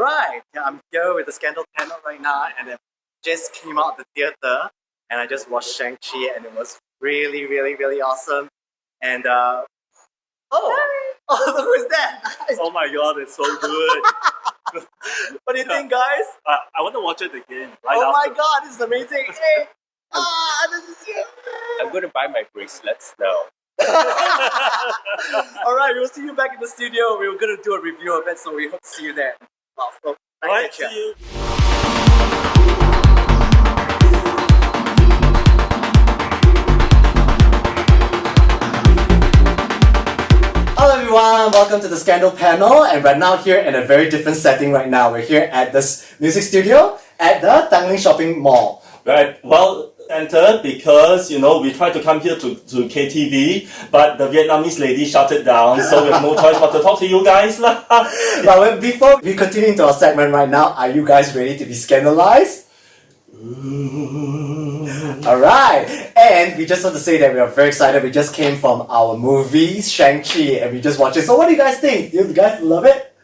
Alright, I'm here with the Scandal panel right now, and I just came out of the theater, and I just watched Shang Chi, and it was really, really, really awesome. And oh, who is that? Oh my god, it's so good. What do you think, guys? I want to watch it again. Right Oh my after. god, this is amazing! Hey, this is you. I'm going to buy my bracelets now. Alright, we'll see you back in the studio. We were gonna do a review of it, so we hope to see you there. So, Alright, see you. Hello everyone, welcome to the Scandal panel, and we're now here in a very different setting right now. We're here at this music studio at the Tanglin Shopping Mall. Right, well, center because we tried to come here to KTV, but the Vietnamese lady shut it down, so we have no choice but to talk to you guys lah. But before we continue into our segment right now, are you guys ready to be scandalized? Alright, and we just want to say that we are very excited. We just came from our movie, Shang Chi, and we just watched it. So what do you guys think? You guys love it?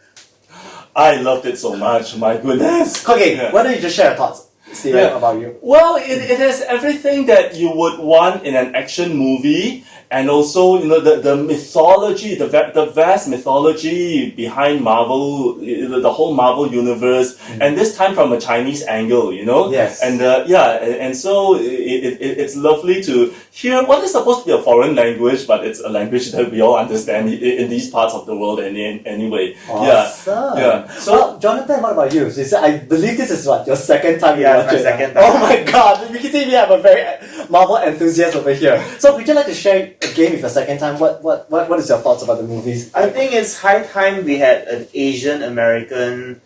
I loved it so much, my goodness. Okay, Yeah. why don't you just share your thoughts, Steven, about you? Well, it has everything that you would want in an action movie, and also the mythology, the vast mythology behind Marvel, the whole Marvel universe, and this time from a Chinese angle, Yes. and and so it's lovely to hear what is supposed to be a foreign language, but it's a language that we all understand in these parts of the world anyway. Awesome. Yeah. So, Jonathan, what about you? So I believe this is what, your second time you Yeah, watch it's my it? second time. Oh my god, we can see we have a very Marvel enthusiast over here. So would you like to share again with your second time? What is your thoughts about the movies? I think it's high time we had an Asian American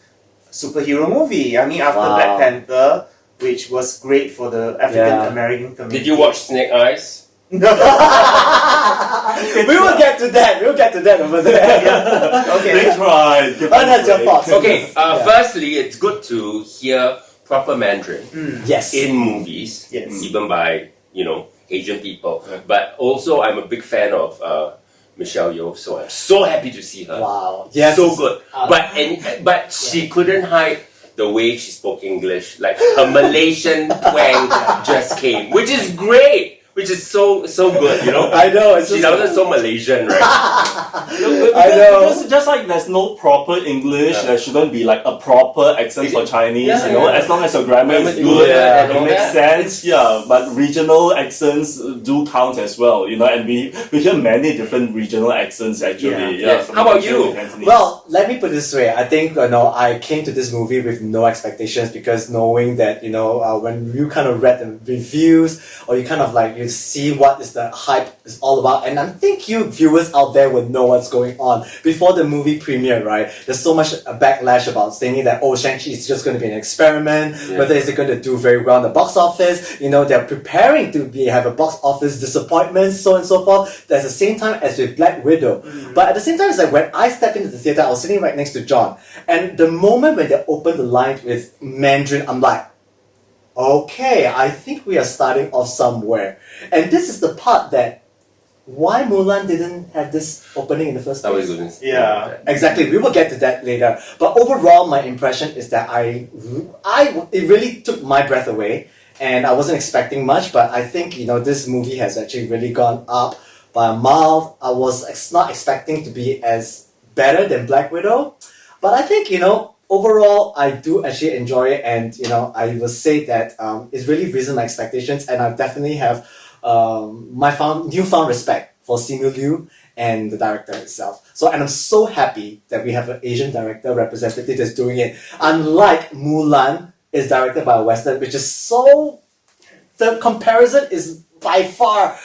superhero movie. I mean, after Wow. Black Panther, which was great for the African American community. Did you watch Snake Eyes? We will get to that. We'll get to that over there. Okay. They tried. What is your thoughts? Okay, Yeah. firstly, it's good to hear proper Mandarin Yes. in movies, Yes. even by, Asian people. But also, I'm a big fan of Michelle Yeoh, so I'm so happy to see her. Wow. Yes. So good. But she couldn't hide the way she spoke English. Like her Malaysian twang just came, which is great. Which is so good, I know. It's She just sounded so Malaysian, right? I know. Because just like there's no proper English, there shouldn't be like a proper accent for Chinese, Yeah. As long as your grammar is Grammar is good, good and it all makes that. sense, but regional accents do count as well, and we hear many different regional accents actually. Yes. from How about Malaysia you? to Cantonese. Well, let me put it this way. I think I came to this movie with no expectations because knowing that when you kind of read the reviews or you kind of like you see what is the hype is all about, and I think you viewers out there would know what's going on before the movie premiere, right? There's so much backlash about saying that Shang-Chi is just going to be an experiment. Whether is it going to do very well in the box office? They're preparing to have a box office disappointment, so on and so forth. At the same time as with Black Widow, but at the same time, it's like when I stepped into the theater, I was sitting right next to John, and the moment when they opened the line with Mandarin, I'm like, okay, I think we are starting off somewhere. And this is the part that why Mulan didn't have this opening in the first I was place. going to say Yeah. that. Exactly, we will get to that later. But overall, my impression is that it really took my breath away, and I wasn't expecting much. But I think this movie has actually really gone up by a mile. I was not expecting to be as better than Black Widow, but I think overall, I do actually enjoy it, and I will say that it's really risen my expectations, and I definitely have newfound respect for Simu Liu and the director itself. And I'm so happy that we have an Asian director representative that's doing it. Unlike Mulan, is directed by a Western, which is the comparison is by far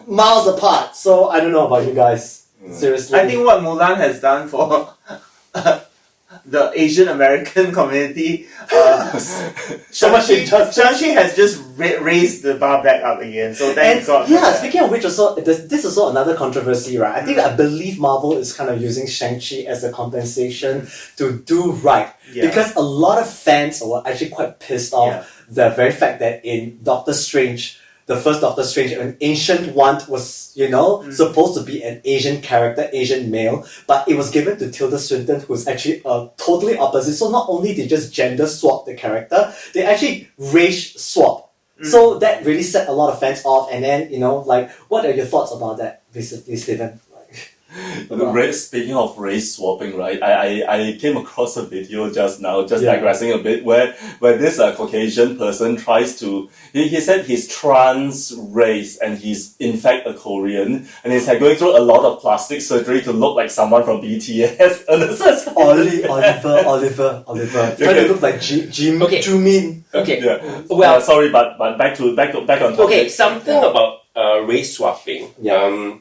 miles apart. So I don't know about you guys. Seriously, I think what Mulan has done for the Asian American community, Shang-Chi has just raised the bar back up again. So thank God. for that. Speaking of which, also this is also another controversy, right? I believe Marvel is kind of using Shang-Chi as a compensation to do right, because a lot of fans were actually quite pissed off the very fact that in Doctor Strange, the first Doctor Strange, an ancient one was, supposed to be an Asian character, Asian male, but it was given to Tilda Swinton, who's actually totally opposite. So not only they just gender swap the character, they actually race swap. So that really set a lot of fans off. And then, what are your thoughts about that, basically, Stephen? Speaking of race swapping, right? I came across a video just now, digressing a bit, where this Caucasian person tries to. He said he's trans race and he's in fact a Korean, and he's going through a lot of plastic surgery to look like someone from BTS. Oliver, trying to look like Jimin. Okay. Yeah. Well, sorry, but back on topic. Okay, something about race swapping. Yeah.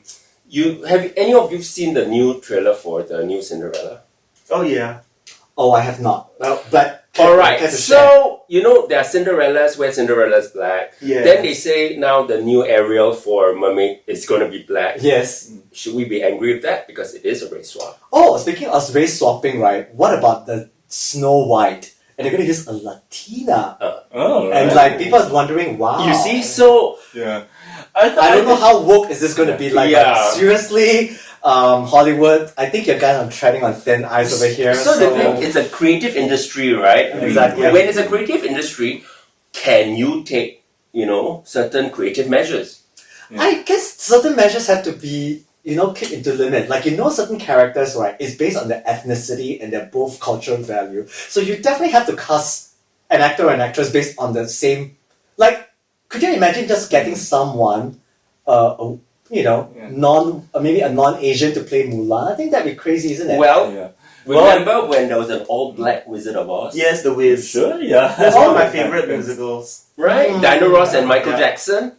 Have any of you seen the new trailer for the new Cinderella? Oh yeah. Oh, I have not. Well, but Alright, so there are Cinderellas where Cinderella's black. Yeah. Then they say now the new Ariel for Mermaid is gonna be black. Yes. Should we be angry with that? Because it is a race swap. Oh, speaking of race swapping, right? What about the Snow White? And they're gonna use a Latina. And people are wondering, wow. You see, so Yeah. I don't know how woke is this going to be like. Yeah. Like, seriously, Hollywood, I think you're kind of treading on thin ice over here. So the thing, it's a creative industry, right? Exactly. When it's a creative industry, can you take, certain creative measures? I guess certain measures have to be, kept into limit. Like, certain characters, right, is based on their ethnicity and their both cultural value. So you definitely have to cast an actor or an actress based on the same, like, could you imagine just getting someone, maybe a non-Asian to play Mulan? I think that'd be crazy, isn't it? Well, Yeah. remember when there was an all-black Wizard of Oz? Yes, The Wiz. Sure, yeah. That's one of my favorite musicals. Right? Dinah Ross and Michael Jackson?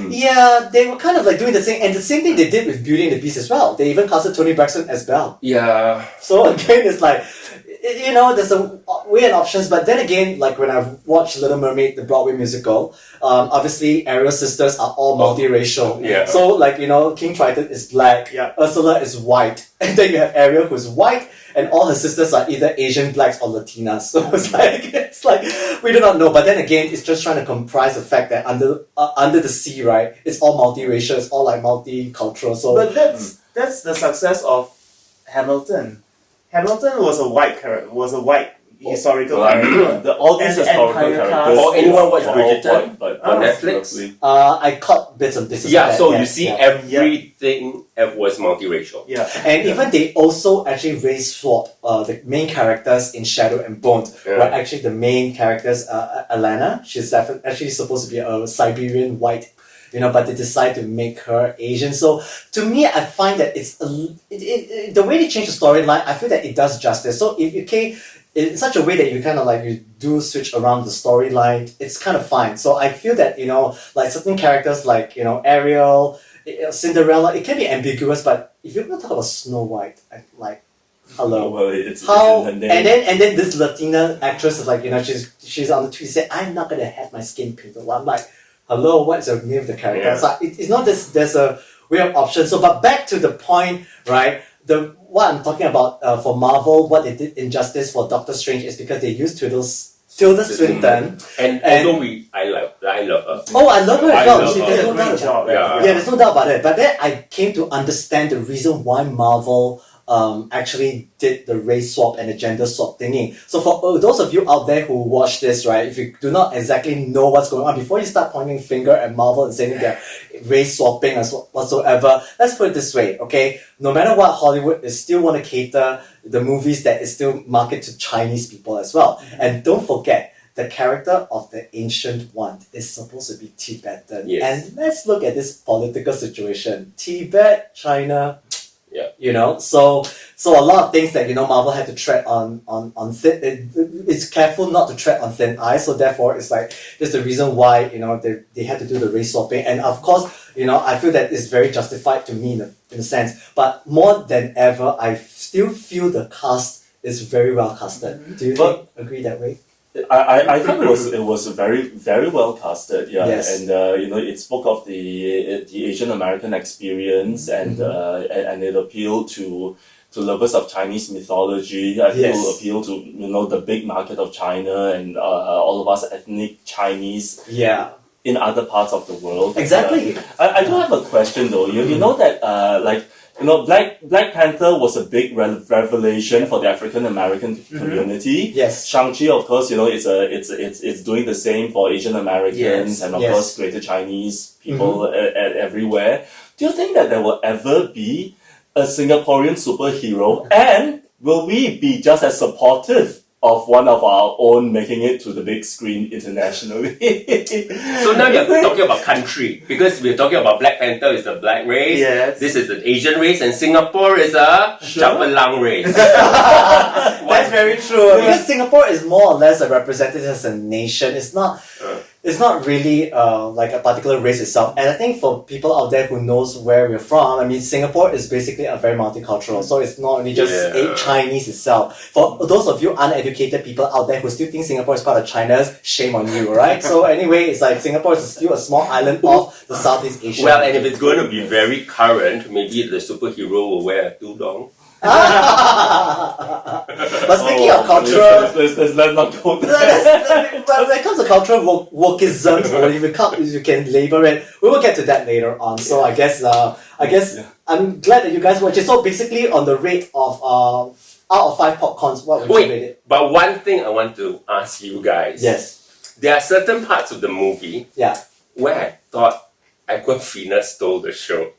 Yeah, they were kind of like doing the same, and the same thing they did with Beauty and the Beast as well. They even casted Toni Braxton as Belle. Yeah. So again, it's like, there's a weird options, but then again, like when I watched Little Mermaid, the Broadway musical, obviously Ariel's sisters are all multiracial. Yeah. So King Triton is black, Yeah. Ursula is white, and then you have Ariel who's white, and all her sisters are either Asian blacks or Latinas. So it's like we do not know. But then again, it's just trying to comprise the fact that under the sea, right, it's all multiracial, it's all like multicultural. So But that's the success of Hamilton. Hamilton was a white historical character. All these And historical entire characters. cast. Or anyone watch are all Bridgerton white, but on that's Netflix? lovely. I caught bits and pieces. Yeah, of that. so you Yes, see yeah. everything was multiracial. Yeah. And even they also actually race swap the main characters in Shadow and Bone, Yeah. where actually the main characters, Alana, she's actually supposed to be a Siberian white, but they decide to make her Asian. So to me, I find that it's the way they change the storyline, I feel that it does justice. So if you can, in such a way that you kind of like you do switch around the storyline, it's kind of fine. So I feel that like certain characters like Ariel, Cinderella, it can be ambiguous, but if you're going to talk about Snow White, hello. Well, it's How in her name. and then this Latina actress is like she's on the tweet said I'm not gonna have my skin painted. Well, I'm like, hello, what's the name of the character? Yeah. So it's not this. There's a weird option. So, but back to the point, right? What I'm talking about for Marvel, what they did in Justice for Doctor Strange is because they used Tilda Swinton. And although I love her. Oh, I love her as I well. love her. There's Did no a great doubt. job. Yeah. Yeah, there's no doubt about it. But then I came to understand the reason why Marvel actually did the race swap and the gender swap thingy. So for those of you out there who watch this, right, if you do not exactly know what's going on, before you start pointing finger at Marvel and saying they're race swapping or whatsoever, let's put it this way, okay? No matter what, Hollywood is still want to cater the movies that is still market to Chinese people as well. And don't forget, the character of the Ancient One is supposed to be Tibetan. Yes. And let's look at this political situation. Tibet, China, Yeah. so a lot of things that Marvel had to tread on thin. It's careful not to tread on thin ice. So therefore, it's like there's the reason why they had to do the race swapping. And of course, I feel that it's very justified to me in a sense. But more than ever, I still feel the cast is very well casted. Do you agree that way? I think it was very very well casted, yeah, Yes. and it spoke of the Asian American experience and it appealed to lovers of Chinese mythology. I think it will appeal to the big market of China and all of us ethnic Chinese. Yeah. in other parts of the world. Exactly. I do have a question though. You know that Black Panther was a big revelation for the African American community. Yes. Shang Chi, of course, it's doing the same for Asian Americans Yes. and of Yes. course Greater Chinese people everywhere. Do you think that there will ever be a Singaporean superhero, and will we be just as supportive of one of our own making it to the big screen internationally? So now you're talking about country, because we're talking about Black Panther is the black race, Yes. this is the Asian race, and Singapore is a Chapalang race. That's very true. Because Singapore is more or less represented as a nation. It's not really like a particular race itself. And I think for people out there who knows where we're from, I mean, Singapore is basically a very multicultural. So it's not only just Chinese itself. For those of you uneducated people out there who still think Singapore is part of China, shame on you, right? So anyway, it's like Singapore is still a small island off the Southeast Asia. Well, and if it's going to be very current, maybe the superhero will wear a tudong. But speaking of cultural, let's not go there. but when it comes to cultural wokeism, or if you can label it, we will get to that later on. So I guess I'm glad that you guys watch it. So basically, on the rate of out of 5 popcorns, what would you rate it? But one thing I want to ask you guys. Yes. There are certain parts of the movie where I thought Aquafina stole the show.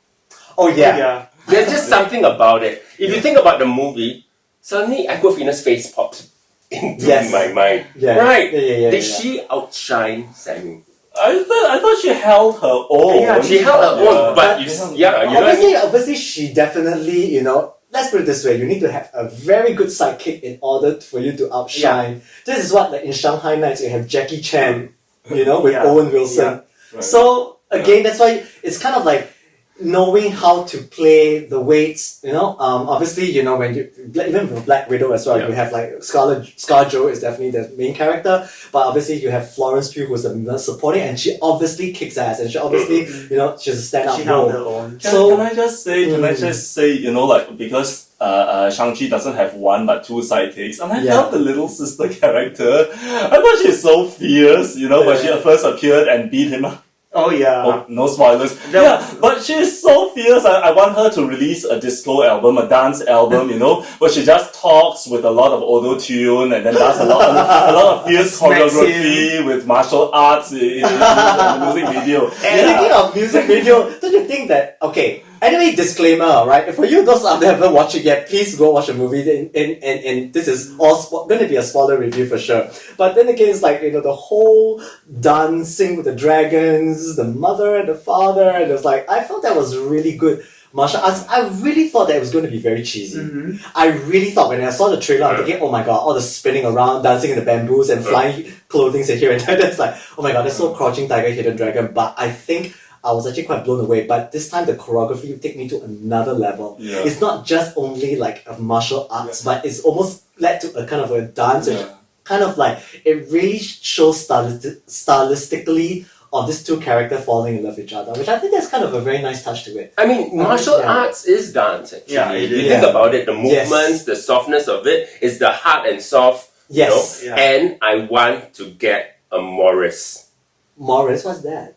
Oh yeah. There's just something about it. If you think about the movie, suddenly Aquafina's face pops into my mind. Yeah. Right? Yeah. Did she outshine Sammy? I thought she held her own. Yeah, she held her own, but you know what I mean? Obviously, she definitely, let's put it this way, you need to have a very good sidekick in order for you to outshine. This is what, like in Shanghai Nights, you have Jackie Chan, with Owen Wilson. Yeah. Right. So, again, that's why it's kind of like knowing how to play the weights, obviously, when you, even with Black Widow as well, you have like ScarJo is definitely the main character, but obviously you have Florence Pugh who's the supporting, and she obviously kicks ass, and she obviously, she's a stand-up She held her role. own. Can I just say, because Shang-Chi doesn't have one but 2 sidekicks, and I love the little sister character. I thought she's so fierce, when she first appeared and beat him up. Oh yeah. Oh, no spoilers. But she's so fierce. I want her to release a disco album, a dance album, where she just talks with a lot of auto-tune and then does a lot of fierce choreography with martial arts in the music video. Speaking of music video, don't you think that, anyway, disclaimer, right? For you, those out there haven't watched it yet, please go watch the movie. And this is all going to be a spoiler review for sure. But then again, it's like, the whole dancing with the dragons, the mother and the father, and it's like, I felt that was really good martial arts. I really thought that it was going to be very cheesy. I really thought when I saw the trailer, I'm thinking, oh my god, all the spinning around, dancing in the bamboos and flying clothing here and there. That's like, oh my god, that's so Crouching Tiger, Hidden Dragon. But I think I was actually quite blown away, but this time the choreography would take me to another level. Yeah. It's not just only like a martial arts, but it's almost led to a kind of a dance, which kind of like, it really shows stylistically of these 2 characters falling in love with each other, which I think that's kind of a very nice touch to it. I mean, martial arts is dance, actually. Yeah, if you think about it, the movements, the softness of it is the hard and soft, and I want to get a Morris. Morris, what's that?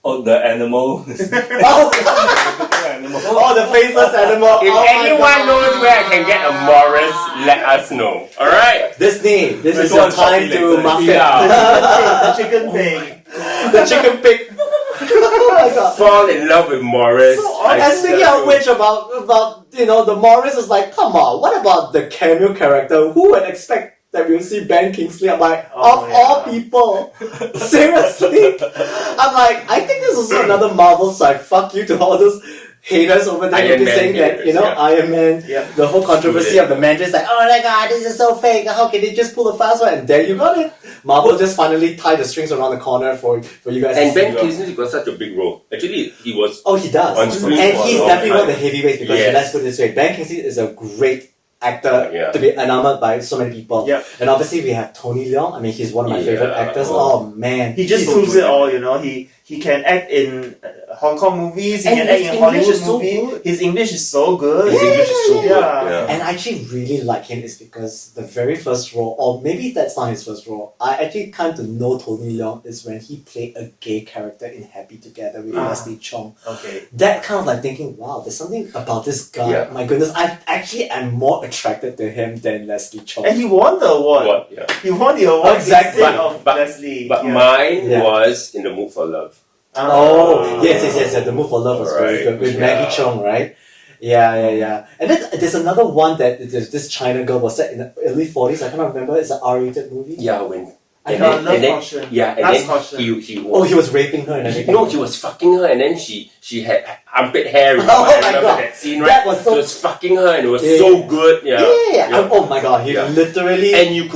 Oh, the animal. Oh, the faceless animal. If anyone knows where I can get a Morris, let us know. Alright? Disney, this is your time to market. The chicken pig. The chicken pig. Oh my god. Fall in love with Morris. And speaking of which, about the Morris is like, come on, what about the cameo character? Who would expect that we'll see Ben Kingsley? I'm like, all people. Seriously? I'm like, I think this is also another Marvel side. Fuck you to all those haters over there who've been saying that, Iron Man, the whole controversy of the Mandarin, like, oh my god, this is so fake. How can they just pull a fast one? And there you got it. Marvel just finally tied the strings around the corner for you guys and to see. Ben Kingsley got such a big role. Actually, he was. Oh, he does. On screen and for he's a long definitely one of time. the heavyweights because let's put it this way, Ben Kingsley is a great actor to be enamored by so many people. And obviously we have Tony Leung. I mean, he's one of my favorite actors. Oh man. He just proves it all, He can act in Hong Kong movies. He And can act his in English Hollywood is so movies. good. His English is so good. His English is so good. Yeah. And I actually really like him is because the very first role, or maybe that's not his first role, I actually come to know Tony Leung is when he played a gay character in Happy Together with Leslie Chong. Okay. That kind of like thinking, wow, there's something about this guy. Yeah. My goodness, I actually am more attracted to him than Leslie Chong. And he won the award. What? Yeah. He won the award Exactly. instead of But- Leslie. But yeah. mine Yeah. was In the Mood for Love. Oh, yes. The Move for Love was very Right. good with Yeah. Maggie Cheung, right? Yeah. And then there's another one that there's this China girl was set in the early 40s. I cannot remember. It's an R-rated movie. Yeah, when I and know. then, Love and then Caution. yeah, and Last then Caution. he Oh, was he was raping her and everything. no, he was fucking her, and then she had armpit hair. Remember? Oh I my remember God. that scene, right? That was so- He was fucking her, and it was Yeah. so good. Yeah. Yeah. Oh my god, he Yeah. literally. And you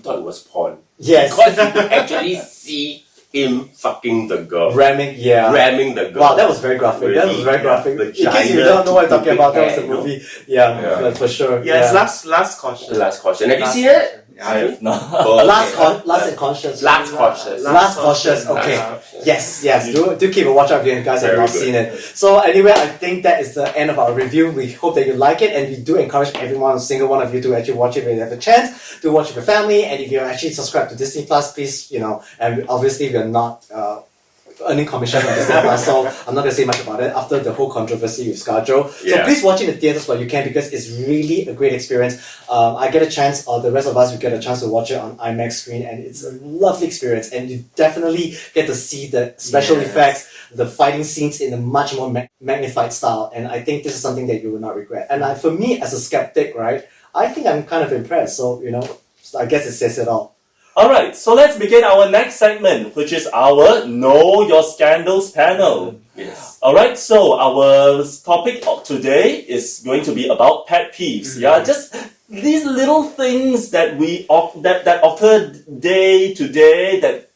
thought it was porn yes. because you could actually see him fucking the girl, Ramming, yeah. ramming the girl. Wow, that was very graphic. That was Really? very graphic. In Vagina case you don't know what I'm to talking about, that was the big hair, movie. Yeah, Yeah. for sure. Yeah, it's last caution. The Last Caution. Have you Last seen it? Caution. I have not. Oh, Last, okay. last and conscious. Last Cautious. Last Cautious, okay. Last Yes. Do keep a watch out if you guys have Very not good. seen it. So anyway, I think that is the end of our review. We hope that you like it, and we do encourage everyone, single one of you, to actually watch it when you have a chance. To watch it with your family, and if you're actually subscribed to Disney Plus, please, and obviously we're not earning commission on Disney Plus, so I'm not gonna say much about it after the whole controversy with ScarJo. So Yeah. please watch it in the theaters while you can, because it's really a great experience. I get a chance, or the rest of us, we get a chance to watch it on IMAX screen, and it's a lovely experience. And you definitely get to see the special Yes. effects, the fighting scenes in a much more magnified style. And I think this is something that you will not regret. And for me, as a skeptic, right, I think I'm kind of impressed. So I guess it says it all. Alright, so let's begin our next segment, which is our Know Your Scandals panel. Yes. Alright, so our topic of today is going to be about pet peeves. Yeah, just these little things that that occur day to day that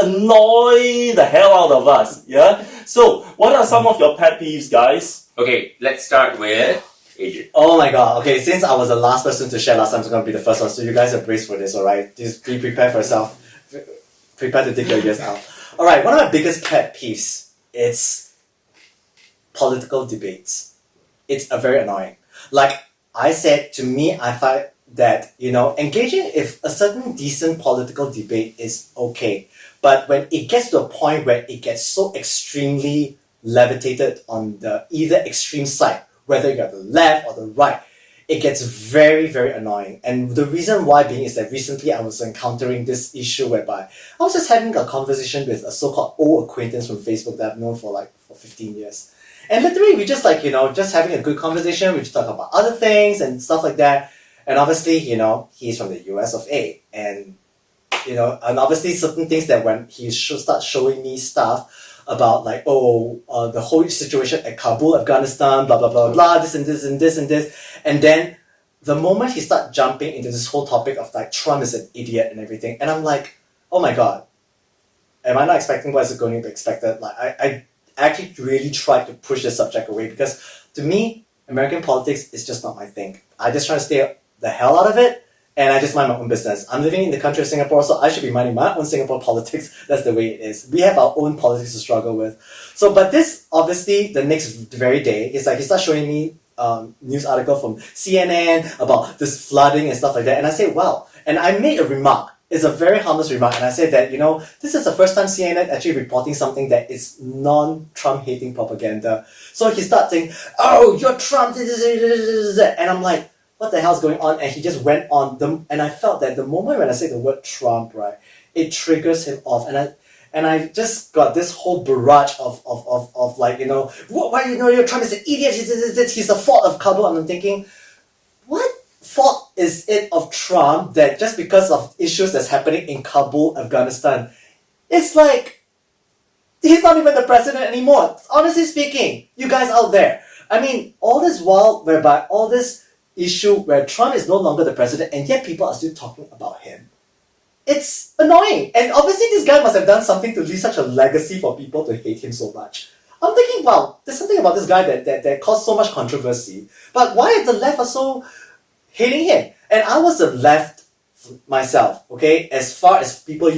annoy the hell out of us. Yeah. So, what are some of your pet peeves, guys? Okay, let's start with Adrian. Oh my god, okay, since I was the last person to share last time, I'm going to be the first one, so you guys are braced for this, alright? Just be prepared for yourself. Prepare to dig your ears out. Alright, one of my biggest pet peeves is political debates. It's very annoying. Like I said, to me, I find that, engaging if a certain decent political debate is okay, but when it gets to a point where it gets so extremely levitated on the either extreme side, whether you're the left or the right, it gets very, very annoying. And the reason why being is that recently I was encountering this issue whereby I was just having a conversation with a so-called old acquaintance from Facebook that I've known for 15 years. And literally we just just having a good conversation, we just talk about other things and stuff like that. And obviously, he's from the US of A. And, and obviously certain things that when he starts showing me stuff about the whole situation at Kabul, Afghanistan, blah, blah, blah, blah, this and this and this and this. And then the moment he starts jumping into this whole topic of Trump is an idiot and everything, and I'm like, oh my god, am I not expecting what is going to be expected? I actually really tried to push the subject away, because to me, American politics is just not my thing. I just try to stay the hell out of it, and I just mind my own business. I'm living in the country of Singapore, so I should be minding my own Singapore politics. That's the way it is. We have our own politics to struggle with. So, but this, obviously, the next very day, it's he starts showing me news article from CNN about this flooding and stuff like that. And I say, wow. And I made a remark. It's a very harmless remark. And I said that, this is the first time CNN actually reporting something that is non-Trump hating propaganda. So he starts saying, oh, you're Trump. And I'm like, what the hell's going on? And he just went on. And I felt that the moment when I say the word Trump, right, it triggers him off. And I just got this whole barrage of why your Trump is an idiot, he's the fault of Kabul. And I'm thinking, what fault is it of Trump that just because of issues that's happening in Kabul, Afghanistan, it's he's not even the president anymore. Honestly speaking, you guys out there, I mean, all this while whereby all this issue where Trump is no longer the president and yet people are still talking about him, it's annoying. And obviously this guy must have done something to leave such a legacy for people to hate him so much. I'm thinking, wow, there's something about this guy that caused so much controversy. But why the left are so hating him? And I was the left myself, okay? As far as people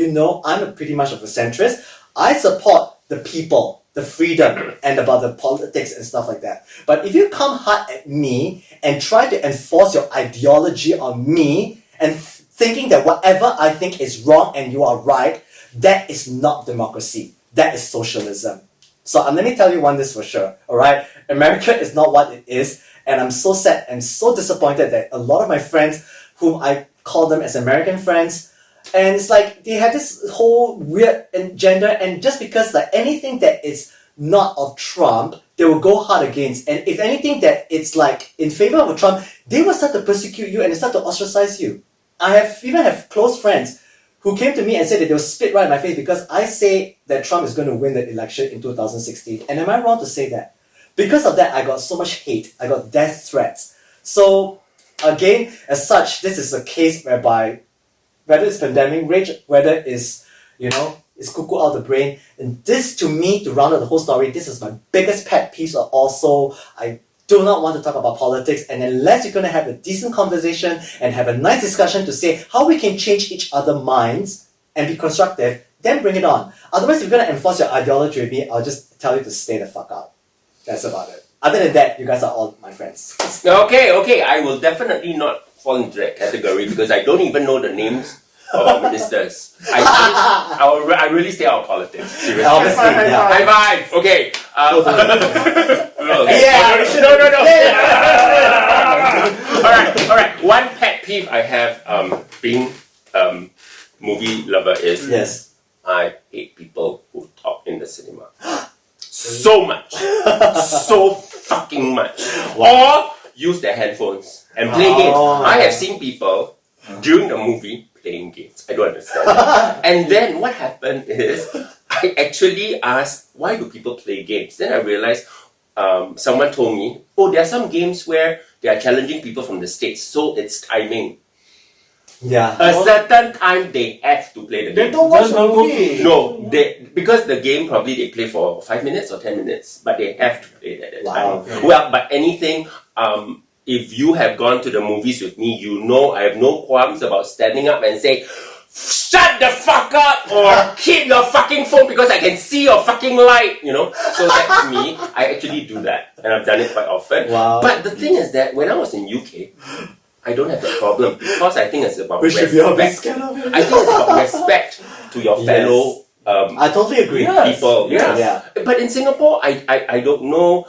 I'm pretty much of a centrist. I support the people, the freedom, and about the politics and stuff like that. But if you come hard at me and try to enforce your ideology on me and thinking that whatever I think is wrong and you are right, that is not democracy. That is socialism. So let me tell you one this for sure, alright? America is not what it is, and I'm so sad and so disappointed that a lot of my friends, whom I call them as American friends, and it's like they have this whole weird agenda, and just because like anything that is not of Trump, they will go hard against. And if anything that it's like in favor of Trump, they will start to persecute you and they start to ostracize you. I even have close friends who came to me and said that they'll spit right in my face because I say that Trump is going to win the election in 2016. And am I wrong to say that? Because of that, I got so much hate. I got death threats. So, again, as such, this is a case whereby whether it's pandemic rage, whether it's, it's cuckoo out of the brain, and this to me, to round out the whole story, this is my biggest pet peeve of also, I do not want to talk about politics, and unless you're going to have a decent conversation and have a nice discussion to say how we can change each other's minds and be constructive, then bring it on. Otherwise, if you're going to enforce your ideology with me, I'll just tell you to stay the fuck out. That's about it. Other than that, you guys are all my friends. Okay, I will definitely not fall into that category because I don't even know the names of our ministers. I really stay out of politics. Seriously. Obviously, yeah. High five! Okay. Yeah. No. Alright. One pet peeve I have being movie lover is Yes. I hate people who talk in the cinema. So much. So fucking much. Or use their headphones and play games. I have seen people during the movie playing games. I don't understand. And then what happened is I actually asked, why do people play games? Then I realized someone told me, there are some games where they are challenging people from the States, so it's timing. Yeah. A certain time they have to play the game. They don't watch the movie. No, because the game probably they play for 5 minutes or 10 minutes, but they have to play at that time. Okay. Well, but anything, if you have gone to the movies with me, you know I have no qualms about standing up and say, shut the fuck up or keep your fucking phone because I can see your fucking light, So that's me. I actually do that and I've done it quite often. Wow. But the thing is that when I was in UK, I don't have that problem because I think it's about We should be all respect. scared of it. I think it's about respect to your fellow I totally agree. people. Yes. Yeah. But in Singapore, I don't know.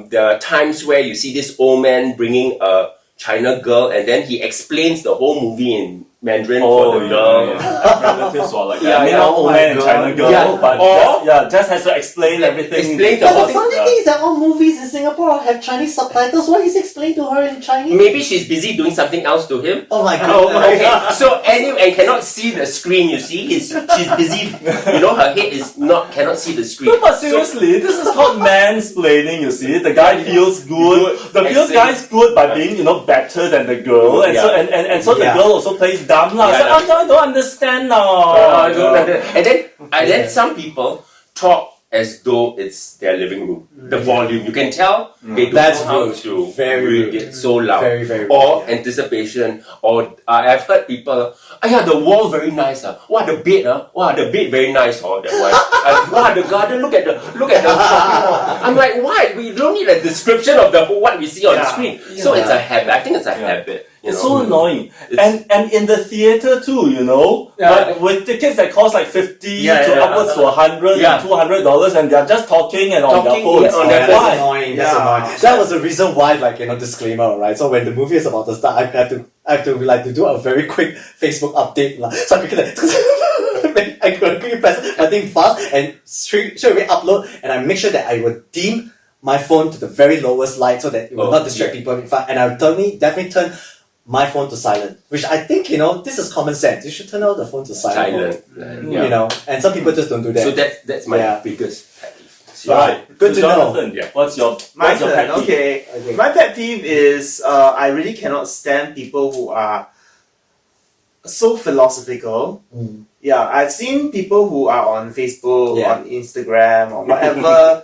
There are times where you see this old man bringing a China girl and then he explains the whole movie in Mandarin for the girl. Relatives or like Yeah, that. yeah. Old man and China girl, Yeah. but Or- just has to explain everything. Explain the But whole the funny thing is that all movies in Singapore have Chinese subtitles. Why is it explained to her in Chinese? Maybe she's busy doing something else to him. Oh my god. Okay, so anyway, and cannot see the screen. You see, she's busy. Her head is cannot see the screen. No, but seriously, this is called mansplaining, you see. The guy feels good. The feels guy's good by being, better than the girl. And so the girl also plays dumb. Yeah. So, I don't understand now. I don't understand. And then some people talk as though it's their living room. The volume, you can tell they don't That's know how rude. to Very read rude. it so loud. Very, very rude, or yeah. anticipation. Or I've heard people, the wall very nice. The bed, the bed very nice. That one. The garden. Look at the shopping mall. I'm like, why? We don't need a description of what we see on the screen. So it's a habit. I think it's a habit. It's so annoying. And in the theater too, But with tickets that cost like 50 upwards to $100 and $200 and they're just talking and on their phones. on their That's Why? annoying. That's annoying. That was the reason why, disclaimer, right? So when the movie is about to start, I have to do a very quick Facebook update, So I quickly press my thing fast and straight away upload, and I make sure that I will dim my phone to the very lowest light so that it will not distract people in front. And I'll definitely turn my phone to silent, which I think, this is common sense. You should turn out the phone to silent. And some people just don't do that. So that's my biggest pet peeve. Right. Good to know. Jonathan, what's your My pet turn. peeve? Okay. My pet peeve is I really cannot stand people who are so philosophical. Yeah, I've seen people who are on Facebook, on Instagram, or whatever,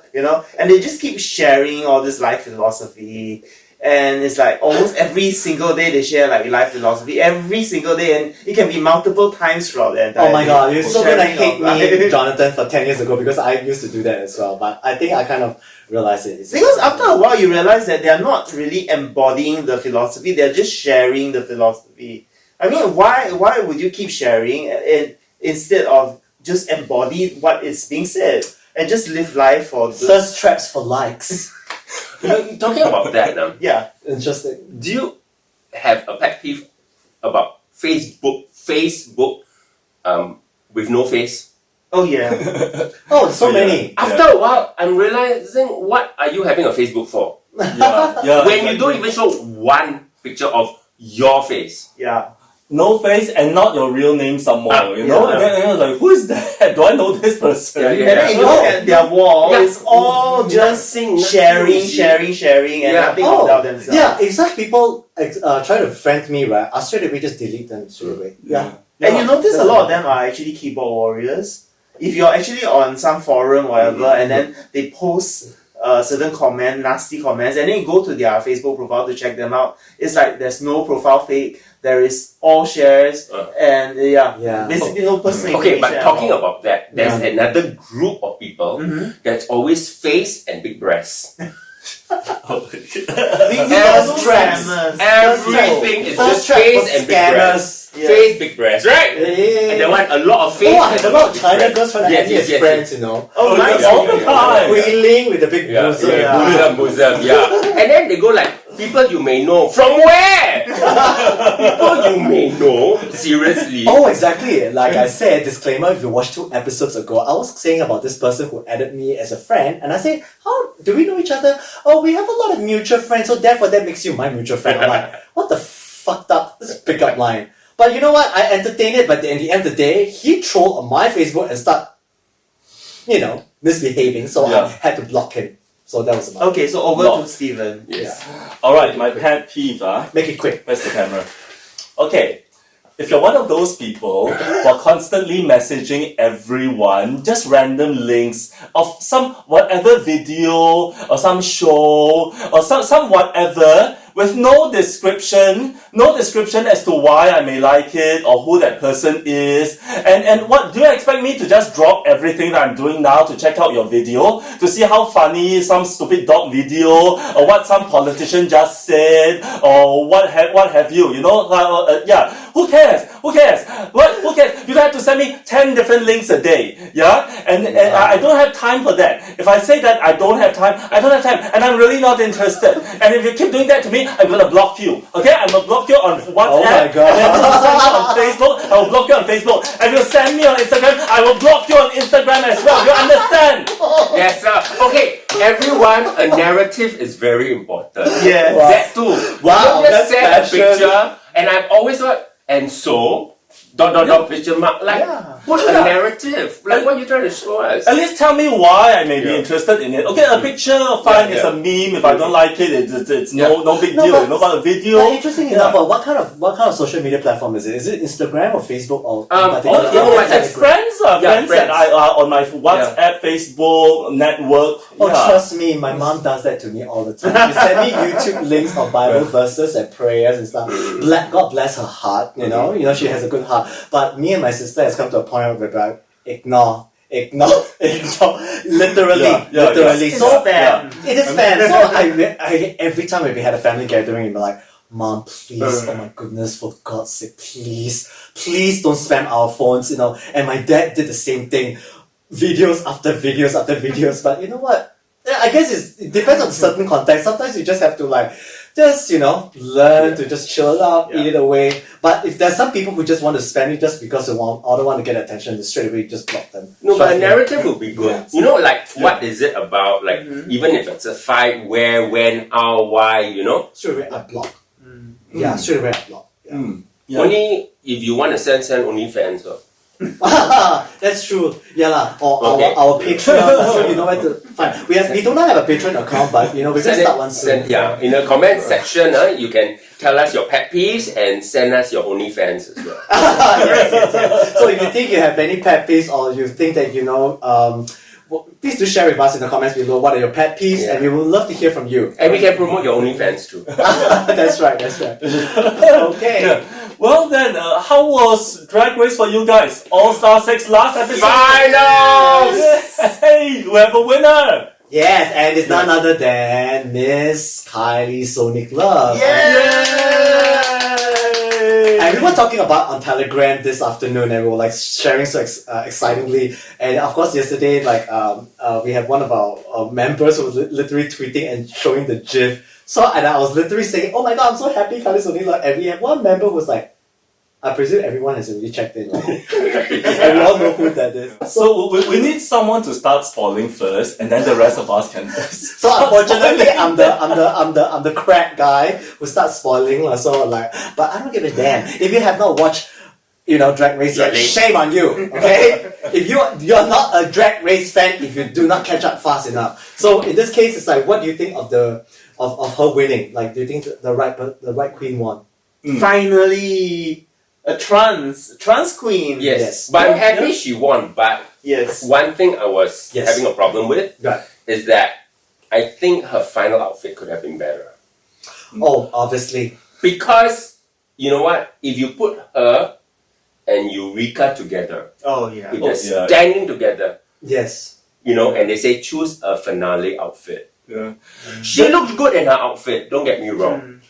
and they just keep sharing all this life philosophy. and it's like almost every single day they share like life philosophy every single day, and it can be multiple times throughout the entire Oh my day. god, you're so gonna hate me, Sharing Jonathan, for 10 years ago because I used to do that as well. But I think I kind of realized it. Because after a while you realize that they are not really embodying the philosophy, they're just sharing the philosophy. I mean, why would you keep sharing it instead of just embody what is being said and just live life for the... Thirst traps for likes. Talking about that, Yeah. Interesting. do you have a pet peeve about Facebook with no face? Oh yeah. Oh, so many. After a while, I'm realizing, what are you having a Facebook for? Yeah, When you don't even show one picture of your face. Yeah. no face and not your real name somewhere, you know? Yeah. And then you're like, who is that? Do I know this person? Yeah. And then if you look at their wall, Yeah. it's all just Nothing, sharing, and Yeah. nothing about themselves. Yeah, if such people try to friend me, right, I'll straight away just delete them straight away. Yeah. And you notice a lot of them are actually keyboard warriors. If you're actually on some forum, whatever, and then they post certain nasty comments, and then you go to their Facebook profile to check them out, it's like there's no profile fake, there is all shares, and Yeah. basically no personal Okay, but information talking at all. about that, there's another group of people that's always face and big breasts. These are First those traps. scammers. Everything is First just trap face for and big scammers. breasts. Yeah. Face, big breasts, right? Yeah. And they want a lot of face. Oh, I have a and lot of big China breasts. girls trying to Yes, add me yes, as yes, friends, you know. Oh, nice. all the time. Wheeling with the big Yeah, bosom. bosom, yeah. And then they go like, people you may know. From where? People you may know. Seriously. Oh, exactly. Like I said, disclaimer, if you watched 2 episodes ago, I was saying about this person who added me as a friend, and I said, how do we know each other? Oh, we have a lot of mutual friends, so therefore that makes you my mutual friend. I'm like, what the fucked up pickup line? But you know what? I entertained it, but at the end of the day, he trolled on my Facebook and started, misbehaving, so I had to block him. So that was about it. Okay, so over Block. to Steven. Yes. Alright, my pet peeve, Make it quick. Where's the camera? Okay, if you're one of those people who are constantly messaging everyone just random links of some whatever video or some show or some whatever with no description as to why I may like it or who that person is, and what do you expect me to just drop everything that I'm doing now to check out your video to see how funny some stupid dog video or what some politician just said or what have you, yeah, who cares? Who cares? Who cares? You don't have to send me 10 different links a day, yeah? And I don't have time for that. If I say that I don't have time, I don't have time, and I'm really not interested. And if you keep doing that to me, I'm gonna block you. Okay? I'm gonna block you on WhatsApp. Oh my God. And then if you send me on Facebook, I will block you on Facebook. And if you send me on Instagram, I will block you on Instagram as well. You understand? Yes, sir. Okay, everyone, a narrative is very important. Yeah. That too. Wow, Don't just that's send a passion. picture, and I've always thought, and so, ... picture mark. Like, put a narrative. Like, what are you trying to show us? At least tell me why I may be interested in it. Okay, a picture, fine, it's a meme. If I don't like it, it's no big No, deal. but- You know, but a video. But interesting enough, what kind of social media platform is it? Is it Instagram or Facebook or particular? It's friends, friends that friends. I are on my WhatsApp, Facebook, network. Oh, yeah. trust me, my mom does that to me all the time. She send me YouTube links of Bible verses and prayers and stuff. God bless her heart, you know she has a good heart. But me and my sister has come to a point where we're like, ignore. Literally. It's So spam. it is spam. So I every time when we had a family gathering, we'd be like, Mom, please, oh my goodness, for God's sake, please don't spam our phones, And my dad did the same thing. Videos after videos after videos. But you know what? I guess it depends on certain context. Sometimes you just have to learn to just chill out, eat it away. But if there's some people who just want to spam it just because they want to get attention, then straight away just block them. No, but a Trust me. narrative would be good. What is it about? Like, even if it's a fight, where, when, how, why, Straight away I block. Yeah, straight away I block. Yeah. Yeah. Only if you want to send OnlyFans. That's true. Yeah lah. Or Okay. our Patreon. So you know where to find. We do not have a Patreon account, but we're gonna start one soon. In the comment section, you can tell us your pet peeves and send us your OnlyFans as well. yes. So if you think you have any pet peeves or you think that please do share with us in the comments below what are your pet peeves, and we would love to hear from you. And we can promote your OnlyFans too. That's right. Okay. Yeah. Well then, how was Drag Race for you guys? All Star 6 last episode. Finals! Hey, we have a winner. Yes, and it's none other than Miss Kylie Sonic Love. And we were talking about on Telegram this afternoon, and we were like sharing so excitingly. And of course, yesterday, we had one of our members who was literally tweeting and showing the GIF. So, and I was literally saying, "Oh my god, I'm so happy, Kylie Sonic Love." And we had one member who was like, "I presume everyone has already checked in, right?" And we all know who that is. So we need someone to start spoiling first, and then the rest of us can. So unfortunately, I'm the crack guy who starts spoiling. So like, but I don't give a damn. If you have not watched, Drag Race yet, shame on you. Okay, if you're not a Drag Race fan, if you do not catch up fast enough. So in this case, it's like, what do you think of of her winning? Like, do you think the right queen won? Finally, a trans queen. Yes. But I'm happy she won. But one thing I was having a problem with is that I think her final outfit could have been better. Oh, obviously. Because, you know what? If you put her and Eureka together, if they're standing together, and they say choose a finale outfit. Yeah. She looked good in her outfit, don't get me wrong.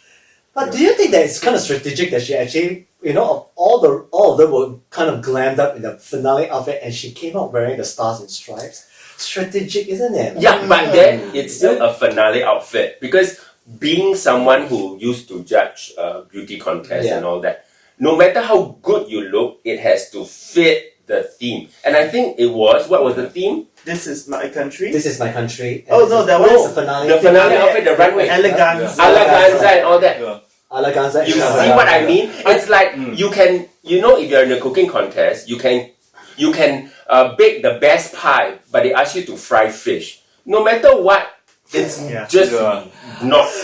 But do you think that it's kind of strategic that she actually, all of them were kind of glammed up in the finale outfit and she came out wearing the stars and stripes? Strategic, isn't it? Yeah, but then it's still a finale outfit because being someone who used to judge beauty contests and all that, no matter how good you look, it has to fit the theme. And I think what was the theme? This is my country. This is my country. Oh no, that was the finale. The finale outfit, the runway. Eleganza. Eleganza and all that. Eleganza. You see what I mean? It's like you can, if you're in a cooking contest, you can bake the best pie, but they ask you to fry fish. No matter what, it's just not.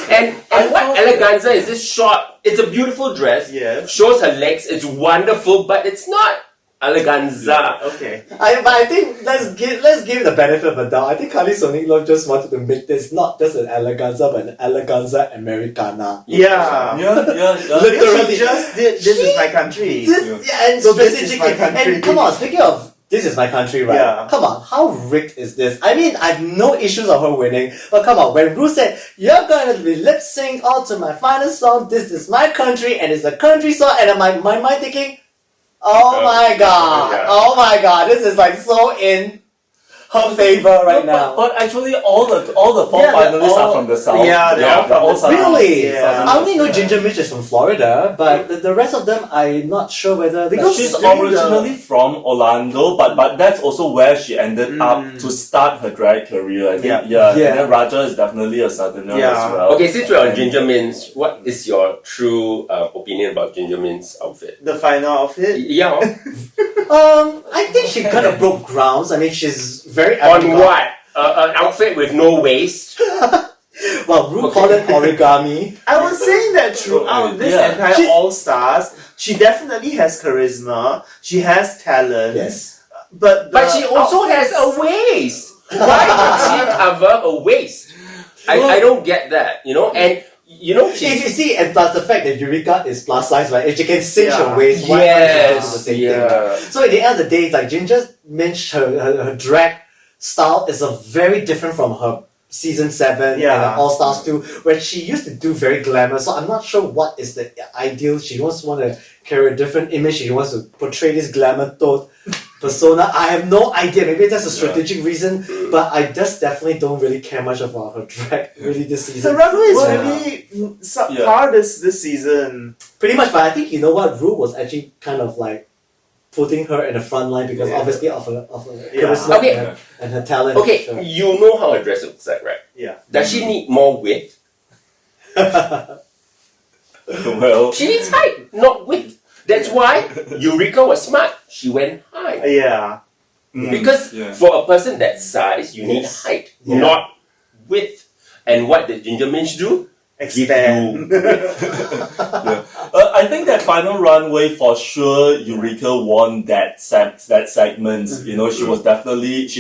And what Eleganza is this short? It's a beautiful dress. Shows her legs. It's wonderful, but it's not Eleganza. Okay. But I think let's give the benefit of the doubt. I think Kylie Sonic Love just wanted to make this not just an Eleganza, but an Eleganza Americana. Literally, she just did. This is my country. And so this is my country. And come on, speaking of this is my country, right? Yeah. Come on, how rigged is this? I mean, I have no issues of her winning, but come on, when Ru said, "You're going to be lip sync all to my final song, this is my country, and it's a country song," and in my mind thinking, oh my god, this is like so in her favor right now. But actually, all the four finalists are from the south. They're all from the Really? Yeah. I only know Ginger Mitch is from Florida, but the rest of them I'm not sure whether Because she's originally from Orlando, but that's also where she ended up to start her drag career. I think. And then Raja is definitely a southerner as well. Okay, since we're on Ginger Min's, what is your true opinion about Ginger Min's outfit? The final outfit? Yeah. I think she kind of broke grounds. I mean, she's very on what? An outfit with no waist? Well, Ru called it origami. I was saying that throughout this entire All Stars, she definitely has charisma. She has talent. Yes. But she also has a waist. Why would she cover her waist? I don't get that, and if you see, and plus the fact that Eureka is plus size, right? If she can cinch her waist, why can't she do the same thing? Right? So at the end of the day, it's like Ginger Minch, her drag style is very different from her season 7 and All Stars 2, where she used to do very glamour. So I'm not sure what is the ideal. She wants to carry a different image. She wants to portray this glamour toad persona. I have no idea. Maybe that's a strategic reason, but I just definitely don't really care much about her drag really this season. The runway is really subpar this season. Pretty much, but I think Ru was actually kind of like putting her in the front line because obviously of her charisma and her talent. Okay, you know how her dress looks like, right? Yeah. Does she need more width? Well, she needs height, not width. That's why Eureka was smart. She went high. Yeah. Because for a person that size, you need height, not width. And what did Ginger Minch do? expand. I think that final runway for sure. Eureka won that segment. You know, she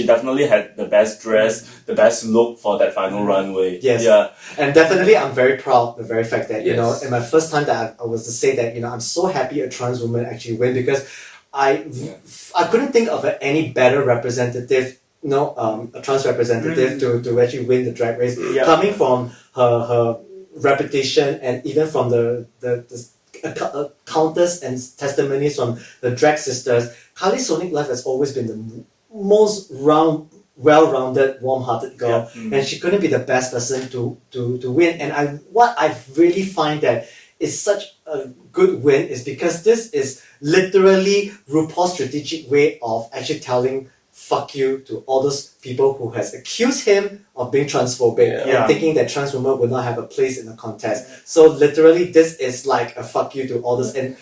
definitely had the best dress, the best look for that final runway. Yes. Yeah. And definitely, I'm very proud of the very fact that, you know, Yes. in my first time that I was to say that, you know, I'm so happy a trans woman actually win because I couldn't think of any better representative, a trans representative to actually win the drag race. Yeah. Coming from her reputation and even from the counters and testimonies from the drag sisters, Kylie Sonic Love has always been the most well-rounded, warm-hearted girl, and she couldn't be the best person to win. And what I really find that is such a good win is because this is literally RuPaul's strategic way of actually telling fuck you to all those people who has accused him of being transphobic Yeah. and thinking that trans women will not have a place in the contest. So literally this is like a fuck you to all this, and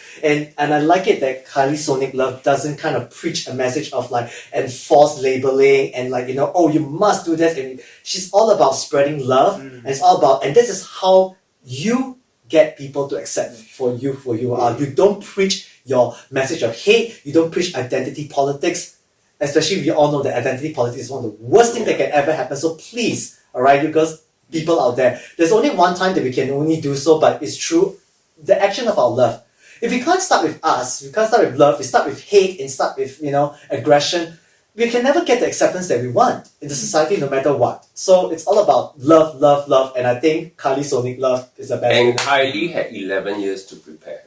I like it that Kylie Sonic Love doesn't kind of preach a message of like enforced labeling and like, you know, oh, you must do this, and she's all about spreading love, and it's all about, and this is how you get people to accept for you are. You don't preach your message of hate, you don't preach identity politics. Especially, we all know that identity politics is one of the worst things that can ever happen. So please, alright, you girls, people out there, there's only one time that we can only do so, but it's true. The action of our love. If we can't start with us, we can't start with love, we start with hate and start with, you know, aggression, we can never get the acceptance that we want in the society no matter what. So it's all about love, love, love, and I think Kylie Sonic Love is the best. And Kylie had 11 years to prepare.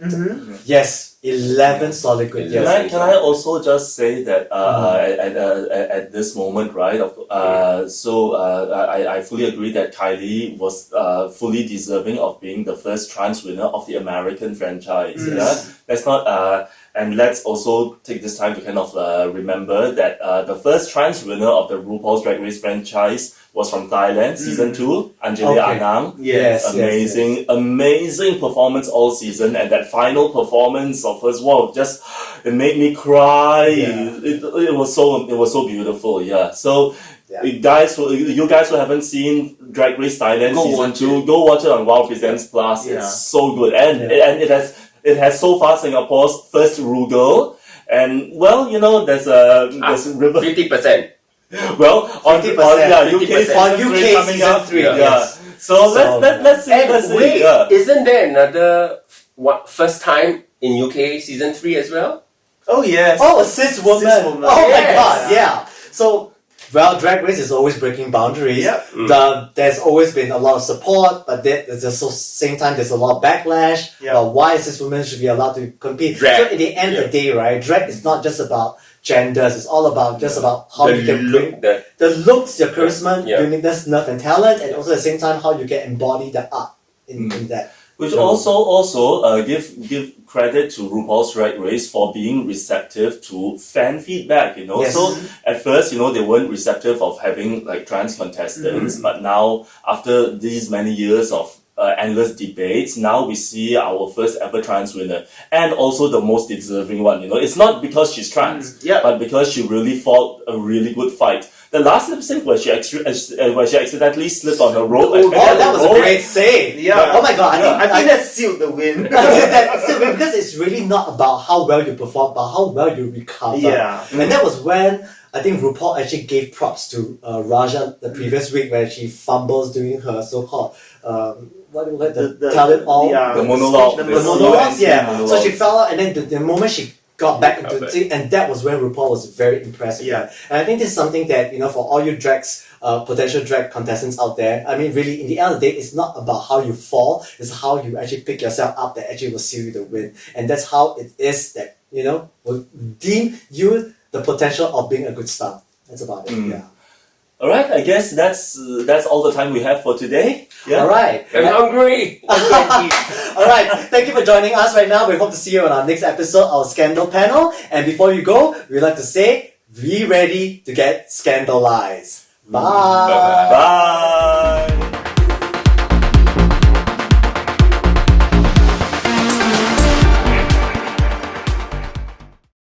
Yes, 11 solid good years. Can I also just say that at this moment, right? I fully agree that Kylie was fully deserving of being the first trans winner of the American franchise. Yeah, let's not. And let's also take this time to kind of remember that the first trans winner of the RuPaul's Drag Race franchise was from Thailand, season 2, Anjali Anang. Yes, Amazing performance all season, and that final performance of hers, wow, just it made me cry. Yeah. It was so beautiful. Yeah. So. Yeah. You guys who haven't seen Drag Race Thailand Go season watch 2, go watch it on Wow Presents Plus. Yeah. It's so good, and it has so far Singapore's first Ru girl, and well, you know, there's river. 50%. Well, on 50%, UK 50%. On season UK 3 coming season up. 3, Yeah. yes. So let's see. And Let's see. wait, Yeah. isn't there another first time in UK season 3 as well? Oh yes. Oh, a cis woman. Cis woman. Oh my Yes. god, yeah. So, well, Drag Race is always breaking boundaries. Yep. There's always been a lot of support, but there's also same time there's a lot of backlash Yep. about why cis women should be allowed to compete. Drag. So in the end of the day, right, drag is not just about genders. It's all about just about how you can bring the looks, your charisma, Yeah. uniqueness, nerve, and talent, and also at the same time how you can embody the art in that. Which So- also give credit to RuPaul's Drag Race for being receptive to fan feedback, you know. Yes. So at first, you know, they weren't receptive of having like trans contestants, but now after these many years of endless debates, now we see our first ever trans winner, and also the most deserving one. You know, it's not because she's trans, Yeah. but because she really fought a really good fight. The last lip sync where she accidentally slipped on her rope. Oh, that was a great save! Yeah. Oh my god, I think that sealed the win. because it's really not about how well you perform, but how well you recover. Yeah. And that was when I think RuPaul actually gave props to Raja the previous week where she fumbles doing her so-called the tell it all. The monologue. The The monologue, yeah. monologue. So she fell out, and then the moment she got back into the thing, and that was when RuPaul was very impressed with Yeah. her. And I think this is something that, you know, for all you potential drag contestants out there, I mean, really, in the end of the day, it's not about how you fall, it's how you actually pick yourself up that actually will seal you the win. And that's how it is that, you know, will deem you the potential of being a good star. That's about it, yeah. All right, I guess that's all the time we have for today. Yeah. All right. I'm hungry. All right. Thank you for joining us right now. We hope to see you on our next episode, our Scandal panel. And before you go, we'd like to say, be ready to get scandalized. Bye. Bye-bye. Bye.